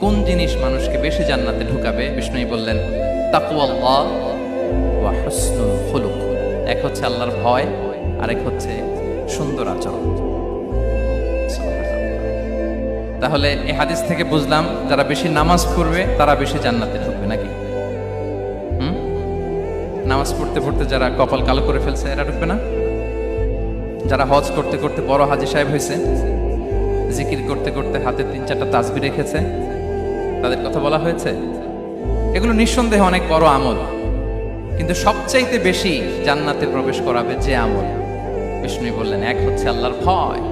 কোন জিনিস মানুষকে বেশি জান্নাতে ঢুকাবে? বিষ্ণু বললেন তাকওয়াল্লাহ ওয়া হুসনুল খুলুক। এক হচ্ছে আল্লাহর ভয়, আরেক হচ্ছে সুন্দর আচরণ। তাহলে এই হাদিস থেকে বুঝলাম যারা বেশি নামাজ পড়বে তারা বেশি জান্নাতে ঢুকবে নাকি? নামাজ পড়তে পড়তে যারা কপাল কালো করে ফেলছে এরা ঢুকবে না? যারা হজ করতে করতে বড় হাজী সাহেব হয়েছে, জিকির করতে করতে হাতে 3-4টা তাসবিহ রেখেছে, তাদের কথা বলা হয়েছে? এগুলো নিঃসন্দেহে অনেক বড় আমল, কিন্তু সবচাইতে বেশি জান্নাতে প্রবেশ করাবে যে আমল, বিষ্ণু বললেন এক হচ্ছে আল্লাহর ভয়,